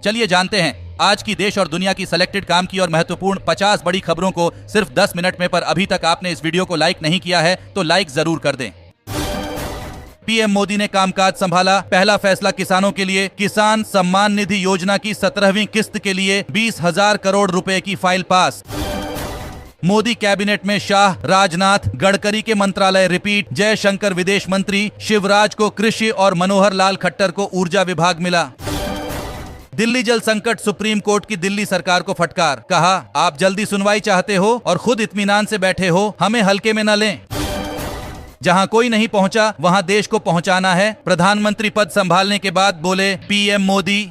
चलिए जानते हैं आज की देश और दुनिया की सिलेक्टेड काम की और महत्वपूर्ण 50 बड़ी खबरों को सिर्फ 10 मिनट में। पर अभी तक आपने इस वीडियो को लाइक नहीं किया है तो लाइक जरूर कर दें। पीएम मोदी ने कामकाज संभाला। पहला फैसला किसानों के लिए। किसान सम्मान निधि योजना की 17वीं किस्त के लिए 20,000 करोड़ रुपए की फाइल पास। मोदी कैबिनेट में शाह, राजनाथ, गडकरी के मंत्रालय रिपीट। जयशंकर विदेश मंत्री, शिवराज को कृषि और मनोहर लाल खट्टर को ऊर्जा विभाग मिला। दिल्ली जल संकट, सुप्रीम कोर्ट की दिल्ली सरकार को फटकार। कहा, आप जल्दी सुनवाई चाहते हो और खुद इत्मीनान से बैठे हो, हमें हल्के में न लें। जहां कोई नहीं पहुंचा वहां देश को पहुंचाना है। प्रधानमंत्री पद संभालने के बाद बोले पीएम मोदी।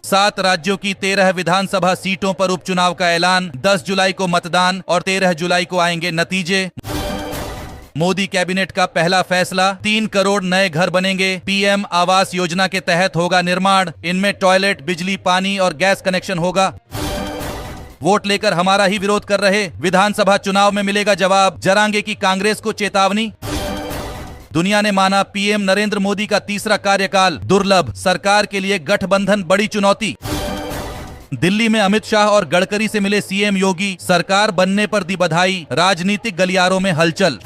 7 राज्यों की 13 विधानसभा सीटों पर उपचुनाव का ऐलान। 10 जुलाई को मतदान और 13 जुलाई को आएंगे नतीजे। मोदी कैबिनेट का पहला फैसला, 3 करोड़ नए घर बनेंगे। पीएम आवास योजना के तहत होगा निर्माण। इनमें टॉयलेट, बिजली, पानी और गैस कनेक्शन होगा। वोट लेकर हमारा ही विरोध कर रहे, विधानसभा चुनाव में मिलेगा जवाब। जरांगे की कांग्रेस को चेतावनी। दुनिया ने माना पीएम नरेंद्र मोदी का तीसरा कार्यकाल दुर्लभ। सरकार के लिए गठबंधन बड़ी चुनौती। दिल्ली में अमित शाह और गडकरी से मिले सीएम योगी। सरकार बनने पर दी बधाई। राजनीतिक गलियारों में हलचल।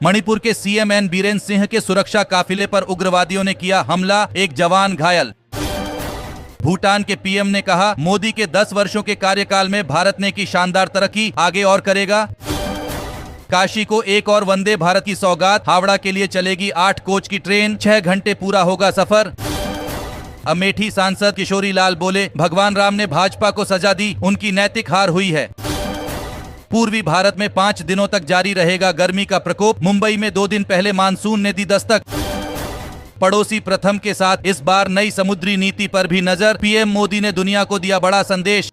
मणिपुर के सीएम एन बीरेन सिंह के सुरक्षा काफिले पर उग्रवादियों ने किया हमला, एक जवान घायल। भूटान के पीएम ने कहा, मोदी के 10 वर्षों के कार्यकाल में भारत ने की शानदार तरक्की, आगे और करेगा। काशी को एक और वंदे भारत की सौगात। हावड़ा के लिए चलेगी 8 कोच की ट्रेन। 6 घंटे पूरा होगा सफर। अमेठी सांसद किशोरी लाल बोले, भगवान राम ने भाजपा को सजा दी, उनकी नैतिक हार हुई है। पूर्वी भारत में 5 दिनों तक जारी रहेगा गर्मी का प्रकोप। मुंबई में 2 दिन पहले मानसून ने दी दस्तक। पड़ोसी प्रथम के साथ इस बार नई समुद्री नीति पर भी नजर। पीएम मोदी ने दुनिया को दिया बड़ा संदेश।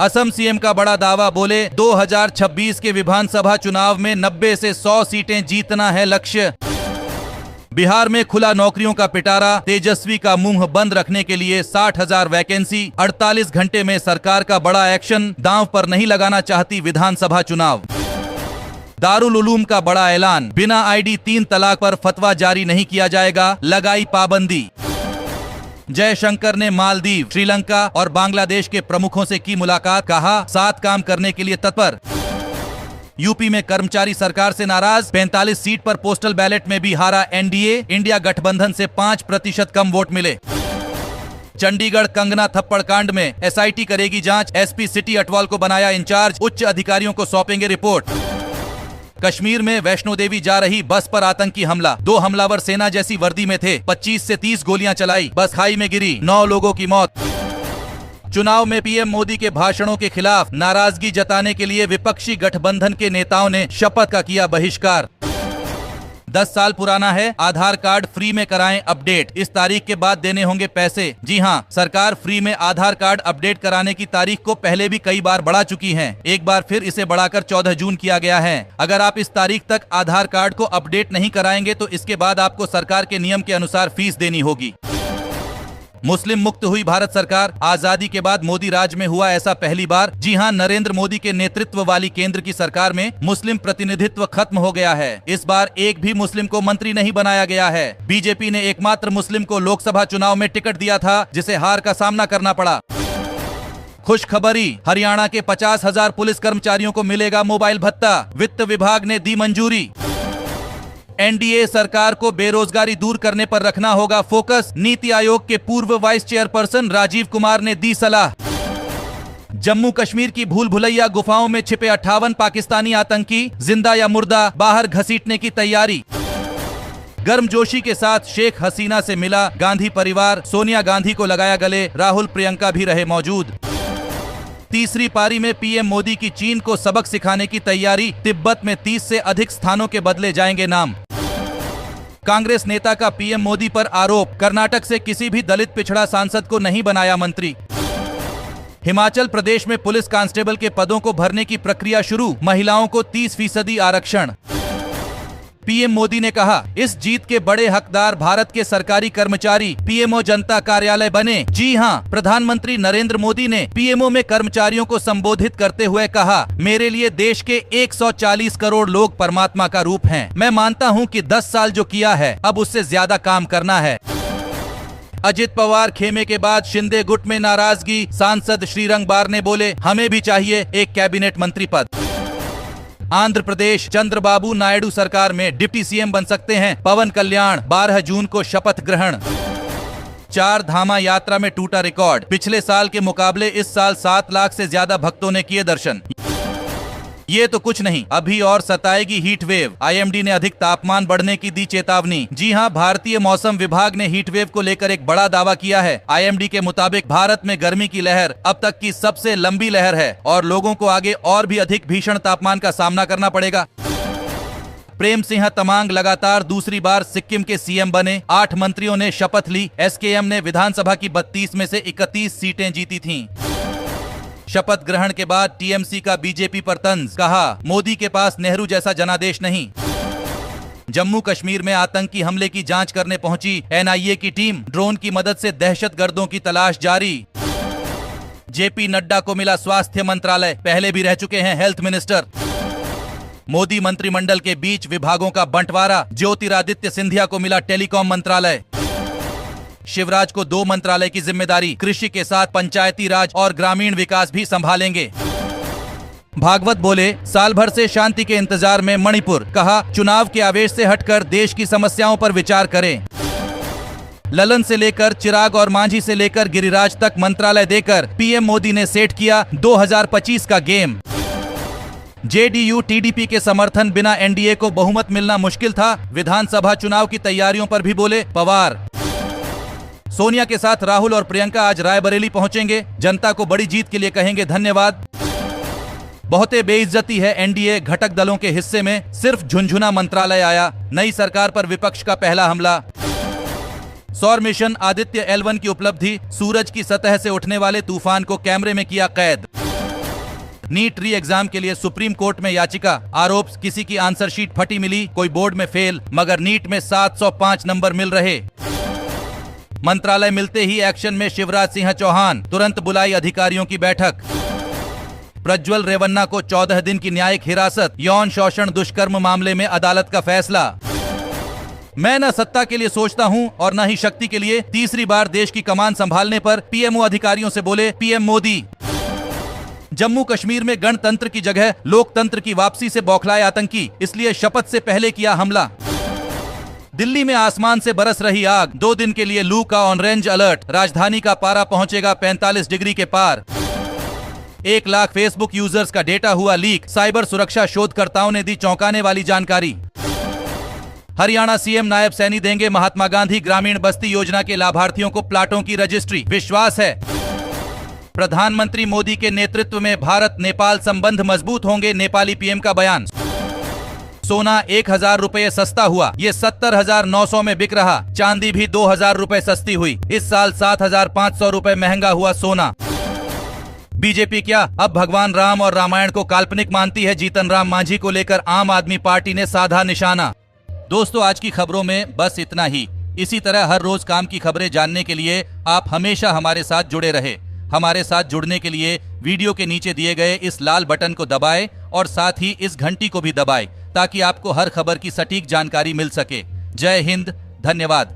असम सीएम का बड़ा दावा, बोले 2026 के विधानसभा चुनाव में 90 से 100 सीटें जीतना है लक्ष्य। बिहार में खुला नौकरियों का पिटारा। तेजस्वी का मुंह बंद रखने के लिए 60,000 वैकेंसी। 48 घंटे में सरकार का बड़ा एक्शन। दांव पर नहीं लगाना चाहती विधानसभा चुनाव। दारुल उलूम का बड़ा ऐलान, बिना आईडी 3 तलाक पर फतवा जारी नहीं किया जाएगा, लगाई पाबंदी। जयशंकर ने मालदीव, श्रीलंका और बांग्लादेश के प्रमुखों से की मुलाकात। कहा, साथ काम करने के लिए तत्पर। यूपी में कर्मचारी सरकार से नाराज। 45 सीट पर पोस्टल बैलेट में भी हारा एनडीए। इंडिया गठबंधन से 5% कम वोट मिले। चंडीगढ़ कंगना थप्पड़ कांड में एसआईटी करेगी जांच। एसपी सिटी अटवाल को बनाया इंचार्ज। उच्च अधिकारियों को सौंपेंगे रिपोर्ट। कश्मीर में वैष्णो देवी जा रही बस पर आतंकी हमला। 2 हमलावर सेना जैसी वर्दी में थे। 25 से 30 गोलियां चलाई। बस खाई में गिरी। 9 लोगों की मौत। चुनाव में पीएम मोदी के भाषणों के खिलाफ नाराजगी जताने के लिए विपक्षी गठबंधन के नेताओं ने शपथ का किया बहिष्कार। 10 साल पुराना है, आधार कार्ड फ्री में कराएं अपडेट। इस तारीख के बाद देने होंगे पैसे। जी हां, सरकार फ्री में आधार कार्ड अपडेट कराने की तारीख को पहले भी कई बार बढ़ा चुकी है। एक बार फिर इसे बढ़ाकर 14 जून किया गया है। अगर आप इस तारीख तक आधार कार्ड को अपडेट नहीं कराएंगे तो इसके बाद आपको सरकार के नियम के अनुसार फीस देनी होगी। मुस्लिम मुक्त हुई भारत सरकार। आजादी के बाद मोदी राज में हुआ ऐसा पहली बार। जी हां, नरेंद्र मोदी के नेतृत्व वाली केंद्र की सरकार में मुस्लिम प्रतिनिधित्व खत्म हो गया है। इस बार एक भी मुस्लिम को मंत्री नहीं बनाया गया है। बीजेपी ने एकमात्र मुस्लिम को लोकसभा चुनाव में टिकट दिया था, जिसे हार का सामना करना पड़ा। खुशखबरी, हरियाणा के 50,000 पुलिस कर्मचारियों को मिलेगा मोबाइल भत्ता। वित्त विभाग ने दी मंजूरी। एनडीए सरकार को बेरोजगारी दूर करने पर रखना होगा फोकस। नीति आयोग के पूर्व वाइस चेयरपर्सन राजीव कुमार ने दी सलाह। जम्मू कश्मीर की भूल भुलैया गुफाओं में छिपे 58 पाकिस्तानी आतंकी जिंदा या मुर्दा, बाहर घसीटने की तैयारी। गर्मजोशी के साथ शेख हसीना से मिला गांधी परिवार। सोनिया गांधी को लगाया गले। राहुल प्रियंका भी रहे मौजूद। तीसरी पारी में पीएम मोदी की चीन को सबक सिखाने की तैयारी। तिब्बत में 30 से अधिक स्थानों के बदले जाएंगे नाम। कांग्रेस नेता का पीएम मोदी पर आरोप, कर्नाटक से किसी भी दलित पिछड़ा सांसद को नहीं बनाया मंत्री। हिमाचल प्रदेश में पुलिस कांस्टेबल के पदों को भरने की प्रक्रिया शुरू। महिलाओं को 30% आरक्षण। पीएम मोदी ने कहा, इस जीत के बड़े हकदार भारत के सरकारी कर्मचारी पीएमओ जनता कार्यालय बने। जी हां, प्रधानमंत्री नरेंद्र मोदी ने पीएमओ में कर्मचारियों को संबोधित करते हुए कहा, मेरे लिए देश के 140 करोड़ लोग परमात्मा का रूप हैं। मैं मानता हूं कि 10 साल जो किया है अब उससे ज्यादा काम करना है। अजित पवार खेमे के बाद शिंदे गुट में नाराजगी, सांसद श्रीरंग बारने बोले हमें भी चाहिए एक कैबिनेट मंत्री पद। आंध्र प्रदेश चंद्रबाबू नायडू सरकार में डिप्टी सीएम बन सकते हैं पवन कल्याण, 12 जून को शपथ ग्रहण। 4 धामा यात्रा में टूटा रिकॉर्ड, पिछले साल के मुकाबले इस साल 7 लाख से ज्यादा भक्तों ने किए दर्शन। ये तो कुछ नहीं, अभी और सताएगी हीट वेव। आईएमडी ने अधिक तापमान बढ़ने की दी चेतावनी। जी हां, भारतीय मौसम विभाग ने हीट वेव को लेकर एक बड़ा दावा किया है। आईएमडी के मुताबिक भारत में गर्मी की लहर अब तक की सबसे लंबी लहर है और लोगों को आगे और भी अधिक भीषण तापमान का सामना करना पड़ेगा। प्रेम सिंह तमांग लगातार दूसरी बार सिक्किम के सीएम बने। 8 मंत्रियों ने शपथ ली। एसकेएम ने विधानसभा की 32 में से 31 सीटें जीती थीं। शपथ ग्रहण के बाद टीएमसी का बीजेपी पर तंज, कहा मोदी के पास नेहरू जैसा जनादेश नहीं। जम्मू कश्मीर में आतंकी हमले की जांच करने पहुंची एनआईए की टीम, ड्रोन की मदद से दहशतगर्दों की तलाश जारी। जेपी नड्डा को मिला स्वास्थ्य मंत्रालय, पहले भी रह चुके हैं हेल्थ मिनिस्टर। मोदी मंत्रिमंडल के बीच विभागों का बंटवारा, ज्योतिरादित्य सिंधिया को मिला टेलीकॉम मंत्रालय। शिवराज को 2 मंत्रालय की जिम्मेदारी, कृषि के साथ पंचायती राज और ग्रामीण विकास भी संभालेंगे। भागवत बोले साल भर से शांति के इंतजार में मणिपुर, कहा चुनाव के आवेश से हटकर देश की समस्याओं पर विचार करें। ललन से लेकर चिराग और मांझी से लेकर गिरिराज तक मंत्रालय देकर पीएम मोदी ने सेट किया 2025 का गेम। जेडीयू टीडीपी के समर्थन बिना एनडीए को बहुमत मिलना मुश्किल था। विधानसभा चुनाव की तैयारियों पर भी बोले पवार। सोनिया के साथ राहुल और प्रियंका आज रायबरेली पहुंचेंगे, जनता को बड़ी जीत के लिए कहेंगे धन्यवाद। बहुते बेइज्जती है एनडीए घटक दलों के हिस्से में, सिर्फ झुनझुना मंत्रालय आया। नई सरकार पर विपक्ष का पहला हमला। सौर मिशन आदित्य L1 की उपलब्धि, सूरज की सतह से उठने वाले तूफान को कैमरे में किया कैद। नीट री एग्जाम के लिए सुप्रीम कोर्ट में याचिका, आरोप किसी की आंसर शीट फटी मिली, कोई बोर्ड में फेल, मगर नीट में 705 नंबर मिल रहे। मंत्रालय मिलते ही एक्शन में शिवराज सिंह चौहान, तुरंत बुलाई अधिकारियों की बैठक। प्रज्वल रेवन्ना को 14 दिन की न्यायिक हिरासत, यौन शोषण दुष्कर्म मामले में अदालत का फैसला। मैं न सत्ता के लिए सोचता हूं और न ही शक्ति के लिए, तीसरी बार देश की कमान संभालने पर पीएमओ अधिकारियों से बोले पीएम मोदी। जम्मू कश्मीर में गणतंत्र की जगह लोकतंत्र की वापसी से बौखलाए आतंकी, इसलिए शपथ से पहले किया हमला। दिल्ली में आसमान से बरस रही आग, 2 दिन के लिए लू का ऑरेंज अलर्ट, राजधानी का पारा पहुंचेगा 45 डिग्री के पार। 1 लाख फेसबुक यूजर्स का डेटा हुआ लीक, साइबर सुरक्षा शोधकर्ताओं ने दी चौंकाने वाली जानकारी। हरियाणा सीएम नायब सैनी देंगे महात्मा गांधी ग्रामीण बस्ती योजना के लाभार्थियों को प्लाटों की रजिस्ट्री, विश्वास है प्रधानमंत्री मोदी के नेतृत्व में भारत नेपाल संबंध मजबूत होंगे, नेपाली पीएम का बयान। सोना 1000 रुपये सस्ता हुआ, ये 70,900 में बिक रहा। चांदी भी 2000 रुपए सस्ती हुई। इस साल 7500 रुपए महंगा हुआ सोना। बीजेपी क्या अब भगवान राम और रामायण को काल्पनिक मानती है? जीतन राम मांझी को लेकर आम आदमी पार्टी ने साधा निशाना। दोस्तों, आज की खबरों में बस इतना ही। इसी तरह हर रोज काम की खबरें जानने के लिए आप हमेशा हमारे साथ जुड़े रहे। हमारे साथ जुड़ने के लिए वीडियो के नीचे दिए गए इस लाल बटन को दबाएं और साथ ही इस घंटी को भी दबाएं ताकि आपको हर खबर की सटीक जानकारी मिल सके। जय हिंद, धन्यवाद।